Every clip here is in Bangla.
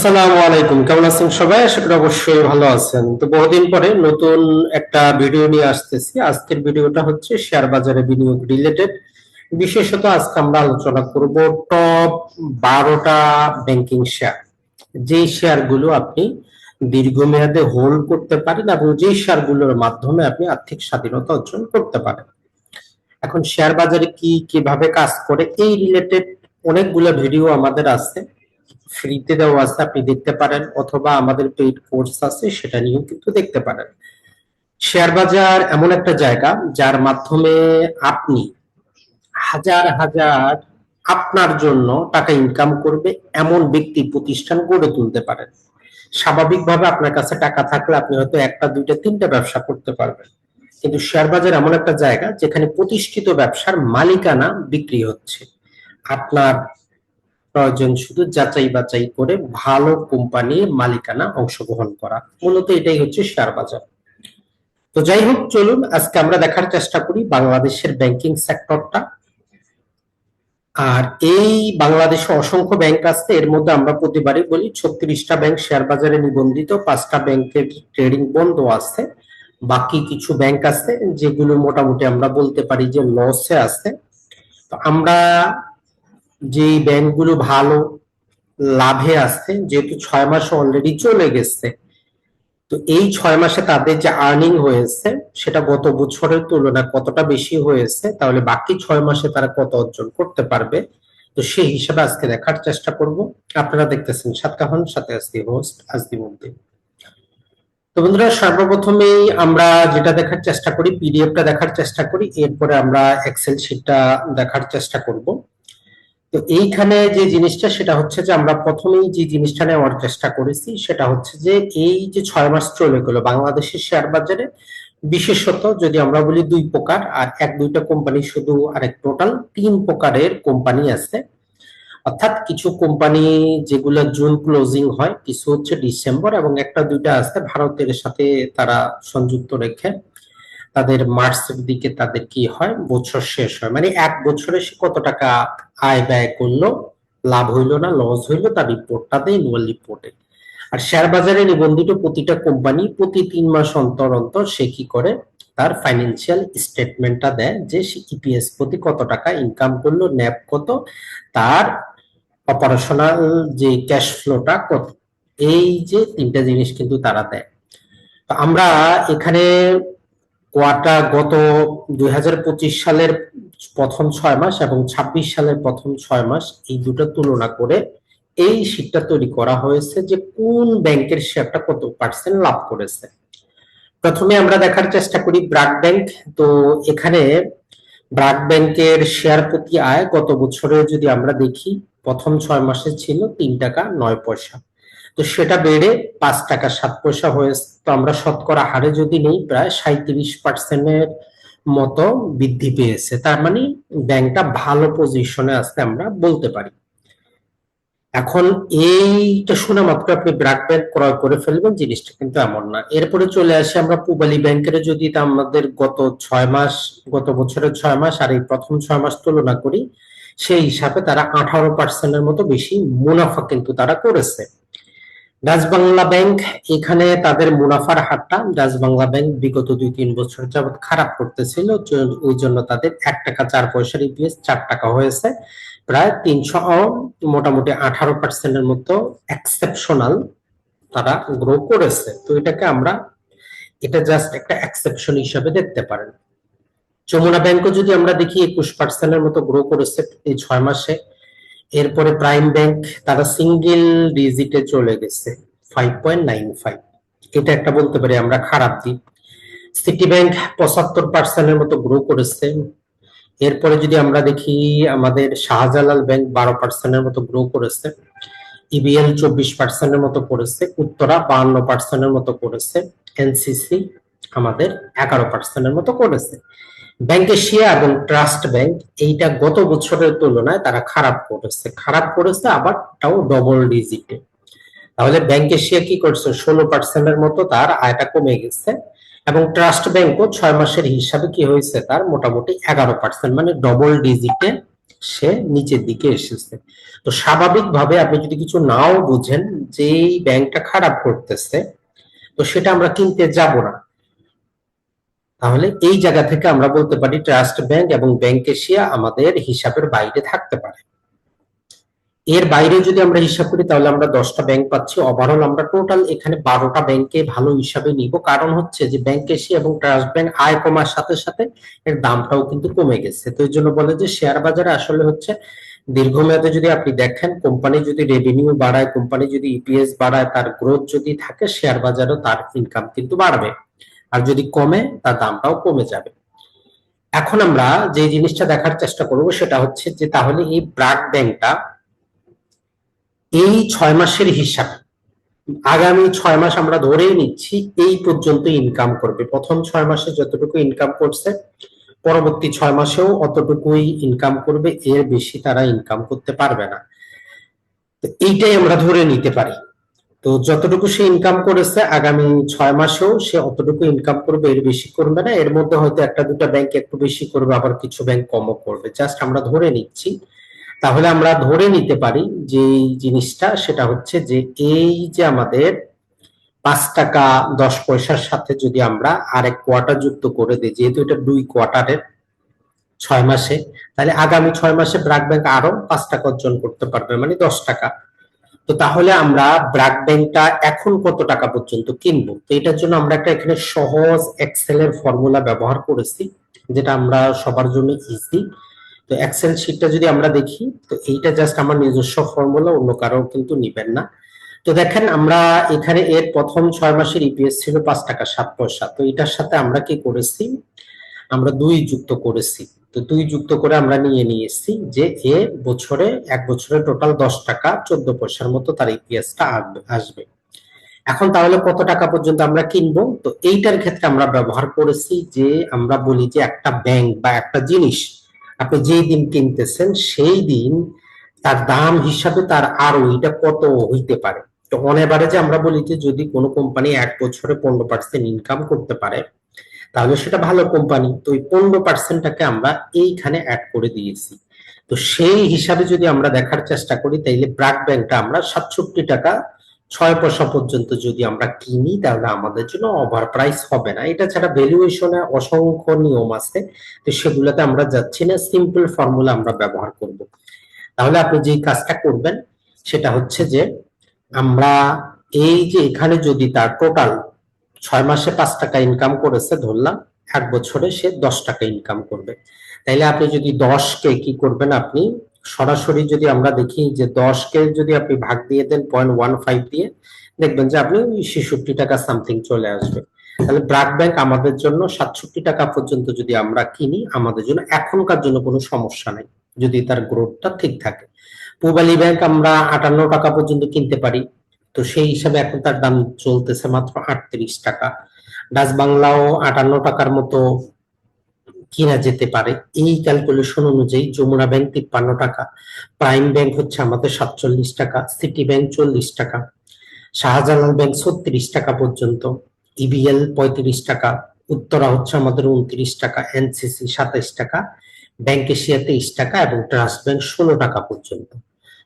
আসসালামু আলাইকুম, কেমন আছেন সবাই? আশা করি অবশ্যই ভালো আছেন। তো বহুদিন পরে নতুন একটা ভিডিও নিয়ে আসতেছি। আজকের ভিডিওটা হচ্ছে শেয়ার বাজারে বিনিয়োগ রিলেটেড। বিশেষত আজকে আমরা আলোচনা করব টপ 12টা ব্যাংকিং শেয়ার, যেই শেয়ারগুলো আপনি দীর্ঘমেয়াদে হোল্ড করতে পারেন এবং যেই শেয়ারগুলোর মাধ্যমে আপনি আর্থিক স্বাধীনতা অর্জন করতে পারেন। এখন শেয়ার বাজারে কি কিভাবে কাজ করে এই রিলেটেড অনেকগুলো ভিডিও আমাদের আছে, ফ্রিতে দেওয়া আছে, আপনি দেখতে পারেন, অথবা আমাদের পেইড কোর্স আছে, সেটা নিয়েও কিন্তু দেখতে পারেন। শেয়ার বাজার এমন একটা জায়গা যার মাধ্যমে আপনি হাজার হাজার আপনার জন্য টাকা ইনকাম করবে এমন ব্যক্তি প্রতিষ্ঠান গড়ে তুলতে পারেন। স্বাভাবিকভাবে আপনার কাছে টাকা থাকলে আপনি হয়তো একটা দুইটা তিনটা ব্যবসা করতে পারবেন, কিন্তু শেয়ার বাজার এমন একটা জায়গা যেখানে প্রতিষ্ঠিত ব্যবসার মালিকানা বিক্রি হচ্ছে। আপনার প্রয়োজন শুধু যাচাই বাছাই করে ভালো কোম্পানির মালিকানা অংশগ্রহণ করা। মূলত এটাই হচ্ছে শেয়ার বাজার। তো যাই হোক, চলুন আজকে আমরা দেখার চেষ্টা করি বাংলাদেশের ব্যাংকিং সেক্টরটা। আর এই বাংলাদেশে অসংখ্য ব্যাংক আছে, এর মধ্যে আমরা প্রতিবারই বলি 36টা ব্যাংক শেয়ার বাজারে নিবন্ধিত, 5টা ব্যাংকের ট্রেডিং বন্ধ আছে। বাকি কিছু ব্যাংক আছে যেগুলো মোটামুটি আমরা বলতে পারি যে লসে আছে। তো আমরা যে ব্যাংকগুলো ভালো লাভে আছে, যেহেতু 6 মাস অলরেডি চলে গেছে, তো এই 6 মাসে তাদের যে আর্নিং হয়েছে সেটা গত বছরের তুলনায় কতটা বেশি হয়েছে, তাহলে বাকি 6 মাসে তারা কত অর্জন করতে পারবে, তো সেই হিসাবে আজকে দেখার চেষ্টা করব। আপনারা দেখতেছেন সাতকাহন, সাথে আজকে হোস্ট আজদিমুদ্দিন। তো বন্ধুরা, সর্বপ্রথমেই আমরা যেটা দেখার চেষ্টা করি, পিডিএফটা দেখার চেষ্টা করি, এরপরে আমরা এক্সেল শিটটা দেখার চেষ্টা করব। তো এইখানে যে জিনিসটা সেটা হচ্ছে যে আমরা প্রথমেই যে জিনিসটা নেওয়ার চেষ্টা করেছি সেটা হচ্ছে যে এই যে 6 মাস চলে গেল বাংলাদেশের শেয়ার বাজারে, বিশেষত যদি আমরা বলি দুই প্রকার, আর এক দুইটা কোম্পানি শুধু, আরেক টোটাল 3 প্রকারের কোম্পানি আছে। অর্থাৎ কিছু কোম্পানি যেগুলো জুন ক্লোজিং হয়, কিছু হচ্ছে ডিসেম্বর, এবং একটা দুইটা আছে ভারতের সাথে তারা সংযুক্ত রেখে তাদের মার্চের দিকে তাদের কি হয়, বছর শেষ হয়, মানে এক বছরে সে কত টাকা আয় ব্যয় করলো, লাভ হইলো না লস হইলো, তার রিপোর্টটা দেয় অ্যানুয়াল রিপোর্টে। আর শেয়ার বাজারে নিবন্ধিত প্রতিটা কোম্পানি প্রতি 3 মাস অন্তর অন্তর সে কি করে, তার ফাইন্যান্সিয়াল স্টেটমেন্টটা দেয় যে সে ইপিএস প্রতি কত টাকা ইনকাম করলো, ন্যাপ কত, তার অপারেশনাল যে ক্যাশ ফ্লোটা কত, এই যে তিনটা জিনিস কিন্তু তারা দেয়। তো আমরা এখানে গত 2025 সালের প্রথম 6 মাস এবং 26 সালের প্রথম 6 মাস, এই দুটো তুলনা করে এই শীটটা তৈরি করা হয়েছে যে কোন ব্যাংকের শেয়ারটা কত পার্সেন্ট লাভ করেছে। প্রথমে আমরা দেখার চেষ্টা করি ব্র্যাক ব্যাংক। তো এখানে ব্র্যাক ব্যাংকের শেয়ার প্রতি আয় গত বছরে যদি আমরা দেখি, প্রথম 6 মাসে ছিল 3 টাকা 9 পয়সা, তো সেটা বেড়ে 5 টাকা 7 পয়সা হয়েছে। তো আমরা শতকরা হারে যদি নেই, প্রায় 37% মতো বৃদ্ধি পেয়েছে। তার মানে ব্যাংকটা ভালো পজিশনে আছে আমরা বলতে পারি। এখন এইটা শোনা মাত্র আপনি ব্র্যাক ব্যাংক ক্রয় করে ফেলবেন, জিনিসটা কিন্তু এমন না। এরপরে চলে আসে আমরা পূবালী ব্যাংকের, যদি আমাদের গত বছরের 6 মাস আর এই প্রথম 6 মাস তুলনা করি, সেই হিসাবে তারা 18%-এর মতো বেশি মুনাফা কিন্তু তারা করেছে। ডাচ বাংলা ব্যাংক, এখানে তাদের মুনাফার হারটা, ডাচ বাংলা ব্যাংক বিগত 2-3 বছর যাবত খারাপ করতেছিল, ওই জন্য তাদের 1 টাকা 4 পয়সার ইপিএস 4 টাকা হয়েছে, প্রায় 300, মোটামুটি 18%-এর মতো এক্সেপশনাল তারা গ্রো করেছে। তো এটা জাস্ট একটা এক্সেপশন হিসাবে দেখতে পারেন। যমুনা ব্যাংকও যদি আমরা দেখি 21%-এর মতো গ্রো করেছে এই 6 মাসে। এরপরে প্রাইম ব্যাংক, তারা সিঙ্গেল ডিজিটে চলে গেছে 5.95, এটা একটা বলতে পারি আমরা খারাপ দিক। সিটি ব্যাংক 75%-এর মতো গ্রো করেছে। এরপরে যদি আমরা দেখি আমাদের শাহজালাল ব্যাংক 12%-এর মতো গ্রো করেছে, ইবিএল 24%-এর মতো করেছে, উত্তরা 52%-এর মতো করেছে, এনসিসি আমাদের 11%-এর মতো করেছে। ব্যাংক এশিয়া এবং ট্রাস্ট ব্যাংক, এইটা গত বছরের তুলনায় তারা খারাপ করেছে আবার তাও ডবল ডিজিটে। তাহলে ব্যাংক এশিয়া কি করছে, 16%-এর মতো তার আয়টা কমে গেছে, এবং ট্রাস্ট ব্যাংকও 6 মাসের হিসাবে কি হয়েছে, তার মোটামুটি 11%, মানে ডবল ডিজিটে সে নিচের দিকে এসেছে। তো স্বাভাবিকভাবে আপনি যদি কিছু নাও বুঝেন যে এই ব্যাংকটা খারাপ করতেছে, তো সেটা আমরা কিনতে যাব না। তাহলে এই জায়গা থেকে আমরা বলতে পারি ট্রাস্ট ব্যাংক এবং ব্যাংক এশিয়া আমাদের হিসাবের বাইরে থাকতে পারে। এর বাইরে যদি আমরা হিসাব করি তাহলে আমরা 10টা ব্যাংক পাচ্ছি। ওভারঅল আমরা টোটাল এখানে 12টা ব্যাংকে ভালো হিসাবে নিব, কারণ হচ্ছে যে ব্যাংক এশিয়া এবং ট্রাস্ট ব্যাংক আয় কমার সাথে সাথে এর দামটাও কিন্তু কমে গেছে। তো এই জন্য বলে যে শেয়ার বাজারে আসলে হচ্ছে দীর্ঘমেয়াদে যদি আপনি দেখেন, কোম্পানি যদি রেভিনিউ বাড়ায়, কোম্পানি যদি ইপিএস বাড়ায়, তার গ্রোথ যদি থাকে, শেয়ার বাজারেও তার ইনকাম কিন্তু বাড়বে। আর যদি কমে, তার দামটাও কমে যাবে। এখন আমরা যে জিনিসটা দেখার চেষ্টা করব সেটা হচ্ছে যে তাহলে এই ব্র্যাক ব্যাংকটা এই 6 মাসের হিসাব, আগামী 6 মাস আমরা ধরেই নিচ্ছি এই পর্যন্ত ইনকাম করবে। প্রথম 6 মাসে যতটুকু ইনকাম করছে, পরবর্তী 6 মাসেও অতটুকুই ইনকাম করবে, এর বেশি তারা ইনকাম করতে পারবে না। তো এইটাই আমরা ধরে নিতে পারি। তো যতটুকু সে ইনকাম করেছে আগামী 6 মাসেও সে অতটুকু ইনকাম করবে, এর বেশি করবে না। এর মধ্যে হয়তো একটা দুটা ব্যাংক একটু বেশি করবে, আবার কিছু ব্যাংক কমও করবে, জাস্ট আমরা ধরে নিচ্ছি। তাহলে আমরা ধরে নিতে পারি যে এই জিনিসটা সেটা হচ্ছে যে এই যে আমাদের 5 টাকা 10 পয়সার সাথে যদি আমরা আরেক কোয়ার্টার যুক্ত করে দিই, যেহেতু এটা 2 কোয়ার্টারের 6 মাসে, তাহলে আগামী 6 মাসে ব্র্যাক ব্যাংক আরো 5 টাকা অর্জন করতে পারবে, মানে 10 টাকা। তো তাহলে আমরা ব্র্যাক ব্যাংকটা এখন কত টাকা পর্যন্ত কিনবো? তো এটার জন্য আমরা একটা এখানে সহজ এক্সেল এর ফর্মুলা ব্যবহার করেছি, যেটা আমরা সবার জন্য ইজি। তো এক্সেল শিটটা যদি আমরা দেখি, তো এইটা জাস্ট আমার নিজস্ব ফর্মুলা, অন্য কারো কিন্তু নিবেন না। তো দেখেন আমরা এখানে এর প্রথম 6 মাসের ইপিএস ছিল 5 টাকা 7 পয়সা। তো এটার সাথে আমরা কি করেছি, আমরা 2 যুক্ত করেছি। তো 2 যুক্ত করে আমরা নিয়ে এসেছি যে এ বছরে, এক বছরে টোটাল 10 টাকা 14 পয়সার মতো তার ইপিএসটা আসবে। এখন তাহলে কত টাকা পর্যন্ত আমরা কিনবো? তো এইটার ক্ষেত্রে আমরা ব্যবহার করেছি যে আমরা বলি যে একটা ব্যাংক বা একটা জিনিস আপনি যেই দিন কিনতেছেন সেই দিন তার দাম হিসাবে তার আরো এটা কত হইতে পারে। তো অন এভারেজে আমরা বলি যে যদি কোনো কোম্পানি এক বছরে 15% ইনকাম করতে পারে তাহলে সেটা ভালো কোম্পানি। তো ওই 15%টাকে আমরা এইখানে অ্যাড করে দিয়েছি। তো সেই হিসাবে যদি আমরা দেখার চেষ্টা করি তাইলে ব্র্যাক ব্যাংকটা আমরা 67 টাকা 6 পয়সা পর্যন্ত যদি আমরা কিনি তাহলে আমাদের জন্য ওভার প্রাইস হবে না। এটা ছাড়া ভ্যালুয়েশনে অসংখ্য নিয়ম আছে, তো সেগুলোতে আমরা যাচ্ছি না, সিম্পল ফর্মুলা আমরা ব্যবহার করব। তাহলে আপনি যে কাজটা করবেন সেটা হচ্ছে যে আমরা এই যে এখানে যদি তার টোটাল 6 মাসে 5 টাকা ইনকাম করেছে ধরলাম, এক বছরে সে 10 টাকা ইনকাম করবে, তাইলে আপনি যদি 10কে কি করবেন, আপনি সরাসরি যদি আমরা দেখি যে 10কে যদি আপনি ভাগ দিয়ে দেন 0.15 দিয়ে, দেখবেন যে আপনি 66 টাকা সামথিং চলে আসবে। তাহলে ব্র্যাক ব্যাংক আমাদের জন্য 67 টাকা পর্যন্ত যদি আমরা কিনি, আমাদের জন্য এখনকার জন্য কোনো সমস্যা নেই যদি তার গ্রোথটা ঠিক থাকে। পূবালী ব্যাংক আমরা 58 টাকা পর্যন্ত কিনতে পারি, তো সেই হিসাবে এখন তার দাম চলতেছে মাত্র 38 টাকা। ডাচ বাংলাও 58 টাকার মতো কিনা যেতে পারে এই ক্যালকুলেশন অনুযায়ী। যমুনা ব্যাংক 53 টাকা, প্রাইম ব্যাংক হচ্ছে আমাদের 47 টাকা, সিটি ব্যাংক 40 টাকা, শাহজালাল ব্যাংক 36 টাকা পর্যন্ত, ইবিএল 35 টাকা, উত্তরা হচ্ছে আমাদের 29 টাকা, এনসিসি 27 টাকা, ব্যাংক এশিয়া 23 টাকা এবং ট্রাস্ট ব্যাংক 16 টাকা পর্যন্ত।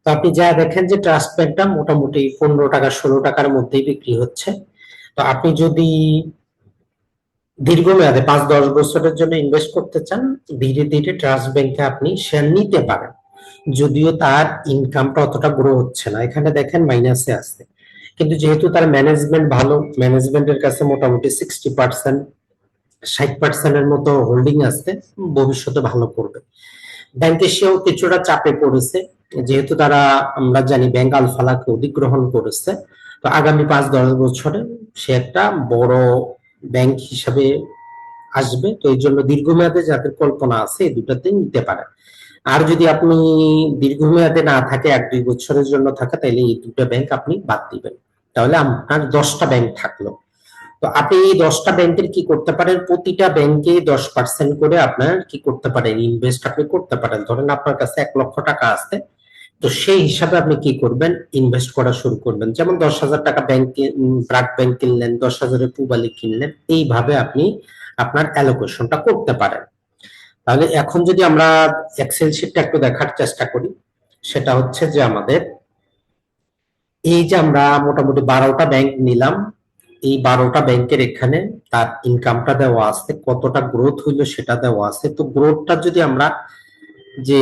তো আপনি যা দেখেন যে ট্রাস্ট ব্যাংকটা মোটামুটি 15 টাকা 16 টাকার মধ্যেই বিক্রি হচ্ছে। তো আপনি যদি দীর্ঘমেয়াদে 5-10 বছরের জন্য ইনভেস্ট করতে চান, ধীরে ধীরে ট্রাস্ট ব্যাংকে আপনি শেয়ার নিতে পারেন, যদিও তার ইনকামটা অতটা গ্রো হচ্ছে না, এখানে দেখেন মাইনাসে আছে। কিন্তু যেহেতু তার ম্যানেজমেন্ট ভালো, ম্যানেজমেন্টের কাছে মোটামুটি 60% 60%-এর মতো হোল্ডিং আছে, ভবিষ্যতে ভালো করবে। ব্যাংক এশিয়াও কিছুটা চাপে পড়েছে, যেহেতু তারা, আমরা জানি ব্যাংক আলফালাকে অধিগ্রহণ করেছে। তো আগামী 5-10 বছরে সে একটা বড় ব্যাংক হিসাবে আসবে। তো এই জন্য দীর্ঘমেয়াদে যাদের কল্পনা আছে এই দুটাতে নিতে পারে। আর যদি আপনি দীর্ঘমেয়াদে না থাকে, 1-2 বছরের জন্য থাকে, তাহলে এই দুটো ব্যাংক আপনি বাদ দিবেন। তাহলে আপনার 10টা ব্যাংক থাকলো। তো আপনি এই 10টা ব্যাংকের কি করতে পারেন, প্রতিটা ব্যাংকে 10% করে আপনার কি করতে পারেন, ইনভেস্ট আপনি করতে পারেন। ধরেন আপনার কাছে 1 লক্ষ টাকা আছে, তো সেই হিসাবে আপনি কি করবেন, ইনভেস্ট করা শুরু করবেন। যেমন 10,000 টাকা ব্যাংকে ব্র্যাক ব্যাংক কিনলেন, 10,000-এ পূবালী কিনলেন, এইভাবে আপনি আপনার অ্যালোকেশনটা করতে পারেন। তাহলে এখন যদি আমরা এক্সেল শিটটা একটু দেখার চেষ্টা করি, সেটা হচ্ছে যে আমাদের এই যে আমরা মোটামুটি 12টা ব্যাংক নিলাম, এই 12টা ব্যাংকের এখানে তার ইনকামটা দেওয়া আছে, কতটা গ্রোথ হইলো সেটা দেওয়া আছে। তো গ্রোথটা যদি আমরা যে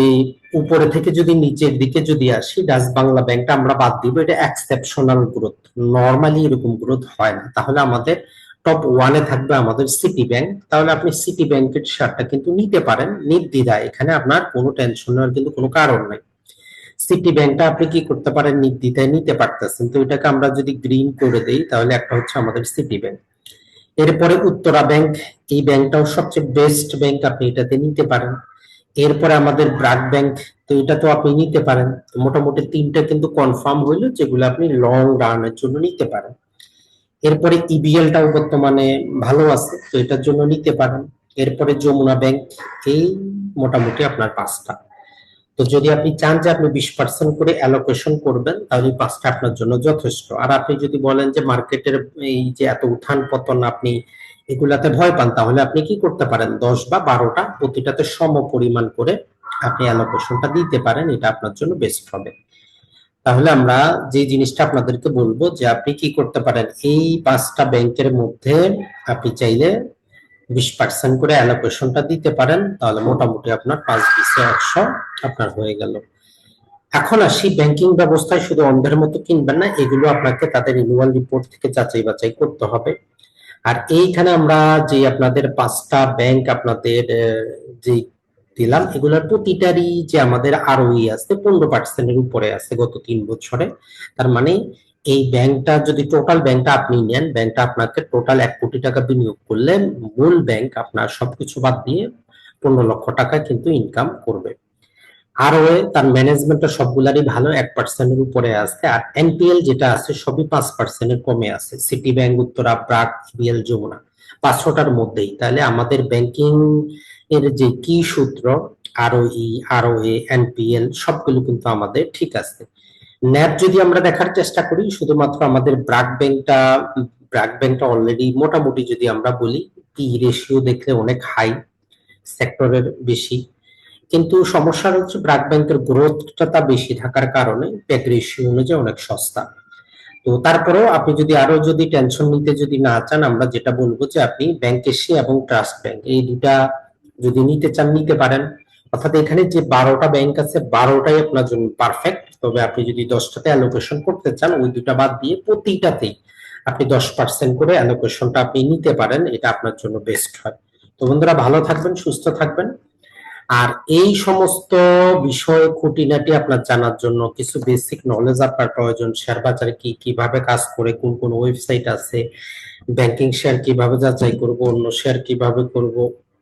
উপরে থেকে যদি নিচের দিকে যদি আসি, ডাচ বাংলা ব্যাংকটা আমরা বাদ দিব, এটা এক্সেপশনাল গ্রোথ, নর্মালি এরকম গ্রোথ হয় না। তাহলে আমাদের টপ ওয়ানে থাকবে আমাদের সিটি ব্যাংক। তাহলে আপনি সিটি ব্যাংকের শেয়ারটা কিন্তু নিতে পারেন নির্দ্বিধায়, এখানে আপনার কোনো টেনশন নেওয়ার কিন্তু কোনো কারণ নাই। সিটি ব্যাংকটা আপনি কি করতে পারেন, নির্দ্বিধায় নিতে পারতেছেন। তো এটাকে আমরা যদি গ্রিন করে দেই, তাহলে একটা হচ্ছে আমাদের সিটি ব্যাংক। এরপরে উত্তরা ব্যাংক, এই ব্যাংকটাও সবচেয়ে বেস্ট ব্যাংক, আপনি এটাতে নিতে পারেন। এরপরে আমাদের ব্র্যাক ব্যাংক, তো এটা তো আপনি নিতে পারেন। মোটামুটি 3টা কিন্তু কনফার্ম হইলো যেগুলো আপনি লং রানের জন্য নিতে পারেন। এরপরে ইবিএলটাও বর্তমানে ভালো আছে, তো এটার জন্য নিতে পারেন। এরপরে যমুনা ব্যাংক, এই মোটামুটি আপনার 5টা। তো যদি আপনি চান যে আপনি 20% করে অ্যালোকেশন করবেন, তাহলে 5টা আপনার জন্য যথেষ্ট। আর আপনি যদি বলেন যে মার্কেটের এই যে এত উত্থান পতন আপনি এগুলাতে ভয় পান, তাহলে আপনি কি করতে পারেন, 10 বা 12টা প্রতিটাতে সম পরিমাণ করে আপনি অ্যালোকেশনটা দিতে পারেন, এটা আপনার জন্য বেস্ট হবে। তাহলে আমরা যে জিনিসটা আপনাদেরকে বলবো যে আপনি কি করতে পারেন, এই 5টা ব্যাংকের মধ্যে আপনি চাইলে 20% করে অ্যালোকেশনটা দিতে পারেন, তাহলে মোটামুটি আপনার 5-20-100 আপনার হয়ে গেল। এখন আসি, ব্যাংকিং ব্যবস্থায় শুধু অন্ধের মতো কিনবেন না, এগুলো আপনাকে তাদের রিনিউয়াল রিপোর্ট থেকে যাচাই বাছাই করতে হবে। আর এইখানে আমরা যে আপনাদের 5টা ব্যাংক আপনাদের যে দিলাম, এগুলোর প্রতিটারই যে আমাদের আরওই আছে 15%-এর উপরে আছে গত 3 বছরে। তার মানে এই ব্যাংকটা যদি টোটাল ব্যাংকটা আপনি নেন, ব্যাংকটা আপনাকে টোটাল 1 কোটি টাকা বিনিয়োগ করলে মূল ব্যাংক আপনার সবকিছু বাদ দিয়ে 15 লক্ষ টাকা কিন্তু ইনকাম করবে। আরওএ তার ম্যানেজমেন্টটা সবগুলারই ভালো, 1%-এর উপরে আছে। আর এনপিএল যেটা আছে সবই 5%-এর কমে আছে, City Bank, Uttara, BRAC, EBL, Jamuna, 500টার মধ্যেই। তাহলে আমাদের ব্যাংকিং এর যে কি সূত্র, আরওই, আরওএ, এনপিএল সবগুলো কিন্তু আমাদের ঠিক আছে। ন্যাব যদি আমরা দেখার চেষ্টা করি, শুধুমাত্র আমাদের ব্র্যাক ব্যাংকটা অলরেডি মোটামুটি যদি আমরা বলি, পি রেশিও দেখলে অনেক হাই, সেক্টরের বেশি। কিন্তু সমস্যা হচ্ছে ব্র্যাক ব্যাংকের গ্রোথটা তা বেশি থাকার কারণে প্যাক রেশিও অনুযায়ী অনেক সস্তা। তো তারপরেও আপনি যদি আরো যদি টেনশন নিতে যদি না চান, আমরা যেটা বলবো যে আপনি ব্যাংক এশিয়া এবং ট্রাস্ট ব্যাংক এই দুটা যদি নিতে চান নিতে পারেন। অর্থাৎ এখানে যে 12টা ব্যাংক আছে 12টাই আপনার জন্য পারফেক্ট। তবে আপনি যদি 10টাতে অ্যালোকেশন করতে চান, ওই দুটা বাদ দিয়ে প্রতিটাতেই আপনি 10% করে অ্যালোকেশনটা আপনি নিতে পারেন, এটা আপনার জন্য বেস্ট হয়। তো বন্ধুরা, ভালো থাকবেন, সুস্থ থাকবেন। আর এই সমস্ত বিষয় খুঁটিনাটি আপনার জানার জন্য কিছু বেসিক নলেজ আপনার প্রয়োজন, শেয়ার বাজারে কি কিভাবে কাজ করে, কোন কোন ওয়েবসাইট আছে, ব্যাংকিং শেয়ার কিভাবে যাচাই করব, অন্য শেয়ার কিভাবে করব,